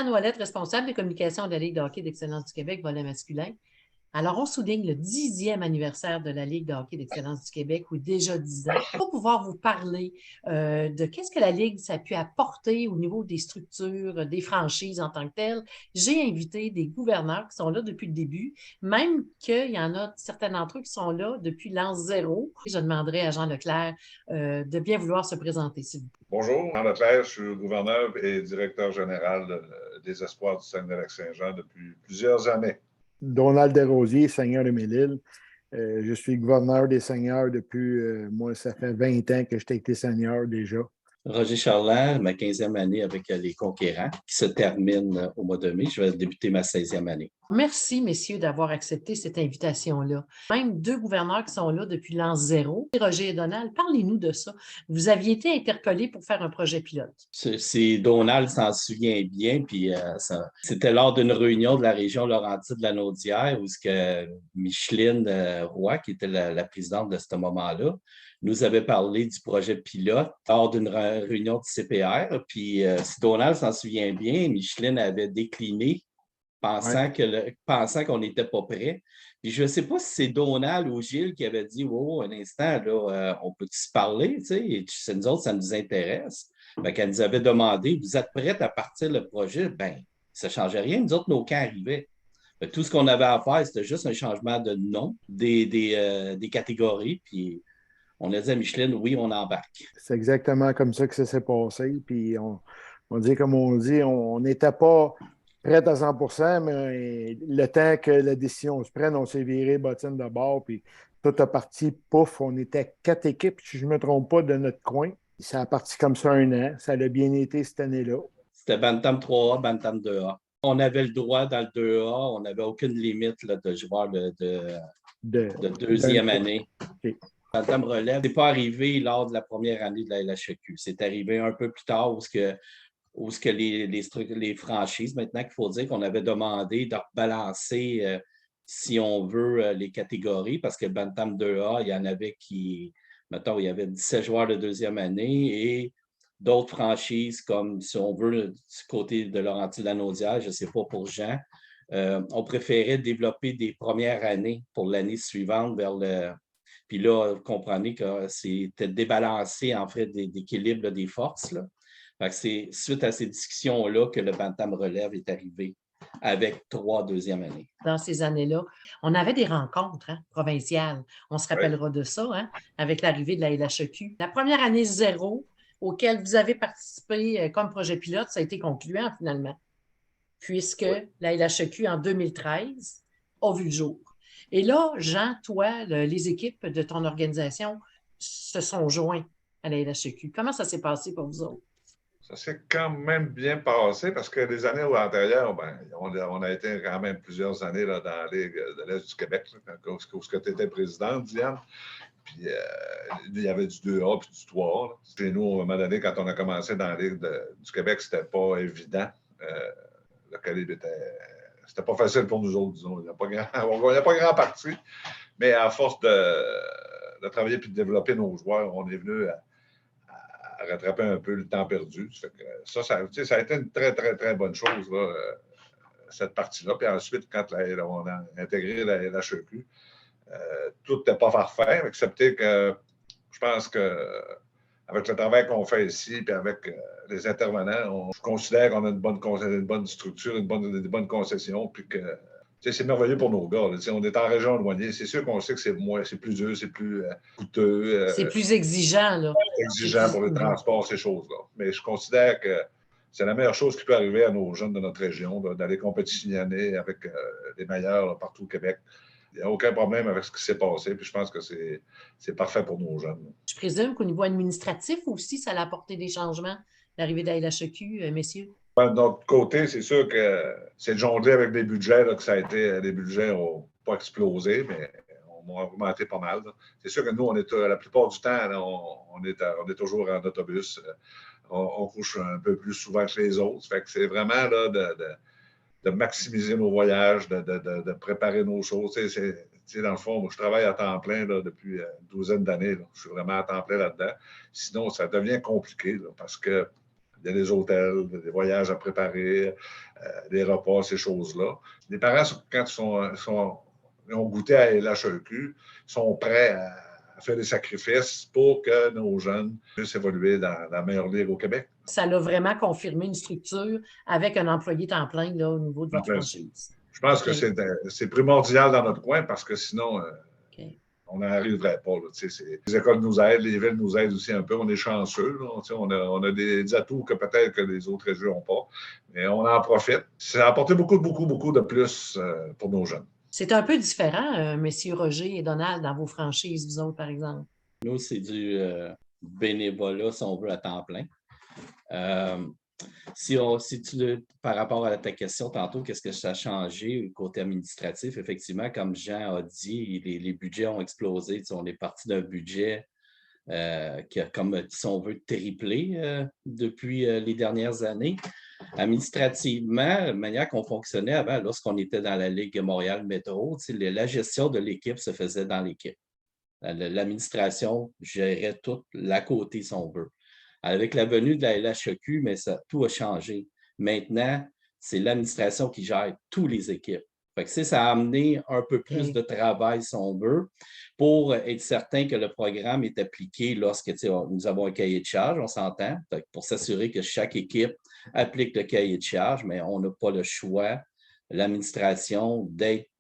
Diane Ouellette, responsable des communications de la Ligue de hockey d'excellence du Québec, volet masculin. Alors, on souligne le 10e anniversaire de la Ligue de hockey d'excellence du Québec, ou déjà 10 ans. Pour pouvoir vous parler de qu'est-ce que la Ligue ça a pu apporter au niveau des structures, des franchises en tant que telles, j'ai invité des gouverneurs qui sont là depuis le début, même qu'il y en a certains d'entre eux qui sont là depuis l'an zéro. Je demanderai à Jean Leclerc de bien vouloir se présenter, s'il vous plaît. Bonjour, Jean Leclerc, je suis gouverneur et directeur général des Espoirs du Saguenay-Lac-Saint-Jean depuis plusieurs années. Donald Desrosiers, seigneur de Mélile. Je suis gouverneur des seigneurs depuis, moi, ça fait 20 ans que j'ai été seigneur déjà. Roger Charland, ma 15e année avec les Conquérants, qui se termine au mois de mai. Je vais débuter ma 16e année. Merci, messieurs, d'avoir accepté cette invitation-là. Même deux gouverneurs qui sont là depuis l'an zéro. Roger et Donald, parlez-nous de ça. Vous aviez été interpellés pour faire un projet pilote. Donald s'en souvient bien, puis c'était lors d'une réunion de la région Laurentide-Lanaudière où Micheline Roy, qui était la présidente de ce moment-là, nous avait parlé du projet pilote lors d'une réunion de CPR. Puis, si Donald s'en souvient bien, Micheline avait décliné, pensant qu'on n'était pas prêt. Puis, je ne sais pas si c'est Donald ou Gilles qui avait dit « Oh, un instant, là, on peut se parler? » Tu sais, et nous autres, ça nous intéresse. Qu'elle nous avait demandé « Vous êtes prêts à partir le projet? » Bien, ça ne changeait rien. Nous autres, nos camps arrivaient. Tout ce qu'on avait à faire, c'était juste un changement de nom des catégories. Puis, on a dit à Micheline, oui, on embarque. C'est exactement comme ça que ça s'est passé. Puis on dit, comme on dit, on n'était pas prêt à 100%, mais le temps que la décision se prenne, on s'est viré bottine de bord. Puis tout a parti, pouf, on était 4 équipes, si je ne me trompe pas, de notre coin. Ça a parti comme ça 1 an. Ça a bien été cette année-là. C'était Bantam 3A, Bantam 2A. On avait le droit dans le 2A, on n'avait aucune limite là, de joueurs de deuxième année. Okay. Bantam relève, ce n'est pas arrivé lors de la première année de la LHEQ. C'est arrivé un peu plus tard où les franchises, maintenant qu'il faut dire qu'on avait demandé de rebalancer, si on veut, les catégories, parce que Bantam 2A, il y en avait mettons, il y avait 17 joueurs de deuxième année et d'autres franchises, comme si on veut, du côté de Laurentide-Lanaudière, je ne sais pas pour Jean, on préférait développer des premières années pour l'année suivante vers le... Puis là, vous comprenez que c'était débalancé en fait d'équilibre des forces. Là. Fait que c'est suite à ces discussions-là que le Bantam relève est arrivé avec 3 deuxièmes années. Dans ces années-là, on avait des rencontres provinciales. On se rappellera de ça, avec l'arrivée de la LHEQ. La première année 0, auquel vous avez participé comme projet pilote, ça a été concluant finalement, puisque la LHEQ en 2013 a vu le jour. Et là, Jean, toi, les équipes de ton organisation se sont joints à la LHEQ. Comment ça s'est passé pour vous autres? Ça s'est quand même bien passé parce que les années antérieures, on a été quand même plusieurs années là, dans la Ligue de l'Est du Québec, où tu étais présidente, Diane. Puis il y avait du 2A puis du 3A. Chez nous, à un moment donné, quand on a commencé dans la Ligue du Québec, c'était pas évident. Le calibre c'était pas facile pour nous autres, disons. Il n'y a pas grand parti. Mais à force de travailler et de développer nos joueurs, on est venu à rattraper un peu le temps perdu. Ça a été une très, très, très bonne chose, là, cette partie-là. Puis ensuite, quand on a intégré la LHEQ, tout n'était pas parfait, excepté que je pense qu'avec le travail qu'on fait ici, puis avec les intervenants, je considère qu'on a une bonne structure, des bonnes concessions, puis que c'est merveilleux pour nos gars. Là. On est en région éloignée. C'est sûr qu'on sait que c'est plus dur, c'est plus coûteux. C'est plus exigeant. Là. Exigeant pour le transport, ces choses-là. Mais je considère que c'est la meilleure chose qui peut arriver à nos jeunes de notre région, d'aller compétitionner avec les meilleurs là, partout au Québec. Il n'y a aucun problème avec ce qui s'est passé. Puis je pense que c'est parfait pour nos jeunes. Je présume qu'au niveau administratif aussi, ça a apporté des changements, l'arrivée de la LHEQ, messieurs. De notre côté, c'est sûr que c'est de jongler avec des budgets, là, que ça a été, les budgets n'ont pas explosé, mais on a augmenté pas mal. Là. C'est sûr que nous, on est la plupart du temps, là, on est toujours en autobus. On couche un peu plus souvent que les autres. Fait que c'est vraiment là, de maximiser nos voyages, de préparer nos choses. Dans le fond, moi, je travaille à temps plein là, depuis une douzaine d'années. Je suis vraiment à temps plein là-dedans. Sinon, ça devient compliqué là, parce que Il y a des hôtels, des voyages à préparer, des repas, ces choses-là. Les parents, quand ils ont goûté à LHEQ, sont prêts à faire des sacrifices pour que nos jeunes puissent évoluer dans la meilleure ligue au Québec. Ça l'a vraiment confirmé une structure avec un employé temps plein là, au niveau de votre franchise. Je pense que c'est primordial dans notre coin parce que sinon, on n'arriverait pas. Là, les écoles nous aident, les villes nous aident aussi un peu. On est chanceux. Là, on a des atouts que peut-être que les autres régions n'ont pas. Mais on en profite. Ça a apporté beaucoup de plus pour nos jeunes. C'est un peu différent, messieurs Roger et Donald, dans vos franchises, vous autres, par exemple. Nous, c'est du bénévolat, si on veut, à temps plein. Par rapport à ta question tantôt, qu'est-ce que ça a changé côté administratif? Effectivement, comme Jean a dit, les budgets ont explosé. On est parti d'un budget qui a, comme si on veut, triplé depuis les dernières années. Administrativement, la manière qu'on fonctionnait avant, lorsqu'on était dans la Ligue Montréal Métro, la gestion de l'équipe se faisait dans l'équipe. L'administration gérait tout l'à côté, si on veut. Avec la venue de la LHEQ, mais tout a changé. Maintenant, c'est l'administration qui gère toutes les équipes. Fait que, ça a amené un peu plus de travail, si on veut, pour être certain que le programme est appliqué lorsque nous avons un cahier de charge, on s'entend, pour s'assurer que chaque équipe applique le cahier de charge, mais on n'a pas le choix, l'administration,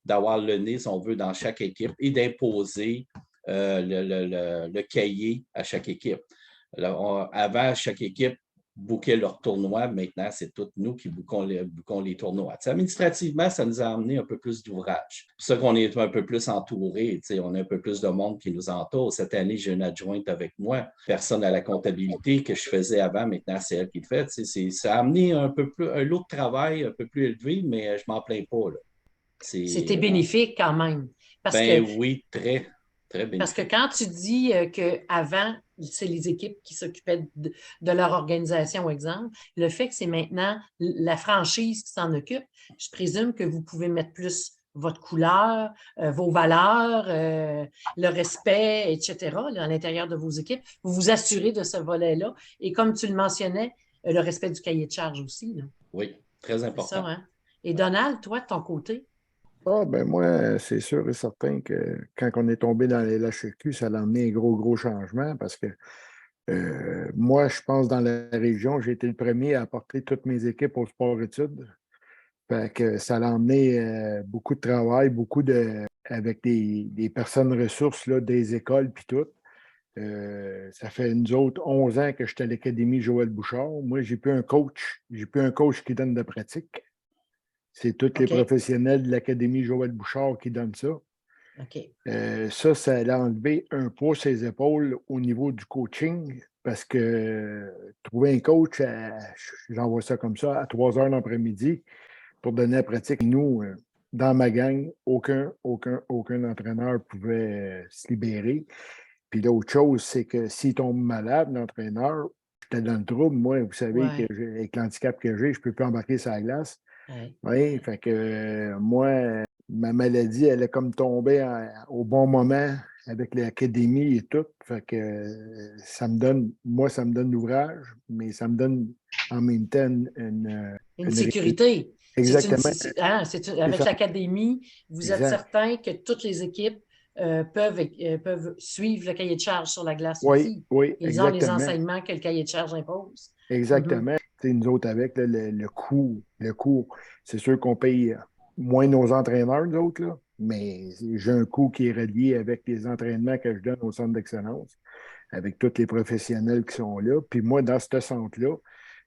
d'avoir le nez, si on veut, dans chaque équipe et d'imposer le cahier à chaque équipe. Avant, chaque équipe bookait leur tournoi. Maintenant, c'est tous nous qui bookons les tournois. Administrativement, ça nous a amené un peu plus d'ouvrage. C'est pour ça qu'on est un peu plus entouré. On a un peu plus de monde qui nous entoure. Cette année, j'ai une adjointe avec moi. Personne à la comptabilité que je faisais avant. Maintenant, c'est elle qui le fait. Ça a amené un lot de travail un peu plus élevé, mais je ne m'en plains pas. C'était bénéfique quand même. Oui, très. Parce que quand tu dis qu'avant, c'est les équipes qui s'occupaient de leur organisation, exemple, le fait que c'est maintenant la franchise qui s'en occupe, je présume que vous pouvez mettre plus votre couleur, vos valeurs, le respect, etc., là, à l'intérieur de vos équipes. Vous vous assurez de ce volet-là. Et comme tu le mentionnais, le respect du cahier de charge aussi. Là. Oui, très important. C'est ça, hein? Et Donald, toi, de ton côté? Moi, c'est sûr et certain que quand on est tombé dans les LHEQ, ça a amené un gros changement parce que moi, je pense dans la région, j'ai été le premier à apporter toutes mes équipes au sport-études. Fait que ça a amené beaucoup de travail, avec des personnes ressources là, des écoles puis tout. Ça fait nous autres 11 ans que j'étais à l'Académie Joël Bouchard. Moi, j'ai plus un coach qui donne de pratique. C'est tous les professionnels de l'Académie Joël Bouchard qui donnent ça. Ça a enlevé un poids sur ses épaules au niveau du coaching parce que trouver un coach, j'envoie ça comme ça, à 3 heures l'après-midi pour donner la pratique. Nous, dans ma gang, aucun entraîneur pouvait se libérer. Puis l'autre chose, c'est que s'il tombe malade, l'entraîneur, j'étais dans le trouble. Moi, vous savez, avec l'handicap que j'ai, je ne peux plus embarquer sur la glace. Oui, fait que moi, ma maladie, elle est comme tombée au bon moment avec l'académie et tout. Fait que ça me donne l'ouvrage, mais ça me donne en même temps une sécurité. Exactement. Avec l'académie, vous êtes certain que toutes les équipes peuvent suivre le cahier de charge sur la glace aussi. Oui, ils ont les enseignements que le cahier de charge impose. Exactement. Nous autres, avec le coût, c'est sûr qu'on paye moins nos entraîneurs, nous autres, là, mais j'ai un coût qui est relié avec les entraînements que je donne au centre d'excellence, avec tous les professionnels qui sont là. Puis moi, dans ce centre-là,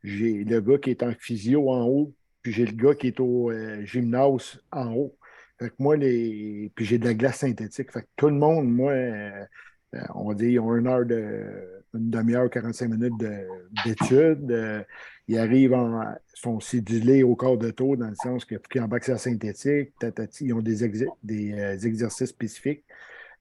j'ai le gars qui est en physio en haut, puis j'ai le gars qui est au gymnase en haut. Fait que moi, puis j'ai de la glace synthétique. Fait que tout le monde, moi, on va dire, ils ont une demi-heure, 45 minutes d'études. Ils arrivent, sont cédulés au corps de tour dans le sens qu'ils embarquent sur la synthétique, ils ont des exercices spécifiques.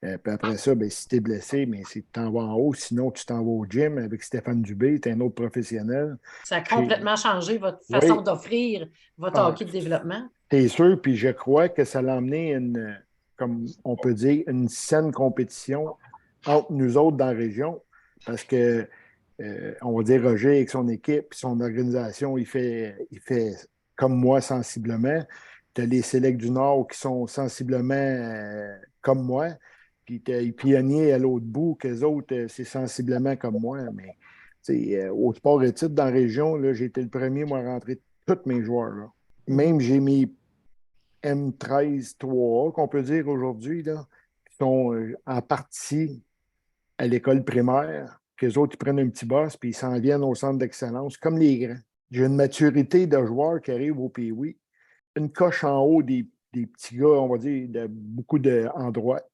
Puis après ça, si tu es blessé, tu t'en vas en haut. Sinon, tu t'en vas au gym avec Stéphane Dubé, tu es un autre professionnel. Ça a complètement changé votre façon d'offrir votre hockey de développement. C'est sûr, puis je crois que ça l'a amené comme on peut dire, une saine compétition entre nous autres dans la région. Parce que on va dire Roger avec son équipe, son organisation, il fait comme moi sensiblement. Tu as les Sélects du Nord qui sont sensiblement comme moi. Puis tu as les pionniers à l'autre bout, qu'eux autres, c'est sensiblement comme moi. Mais au sport études dans la région, j'ai été le premier, moi, à rentrer tous mes joueurs. Là. Même j'ai mis M13 3A, qu'on peut dire aujourd'hui, là, qui sont en partie à l'école primaire, qu'eux autres, ils prennent un petit boss, puis ils s'en viennent au centre d'excellence, comme les grands. J'ai une maturité de joueurs qui arrivent au pays, une coche en haut des petits gars, on va dire, de beaucoup en droite.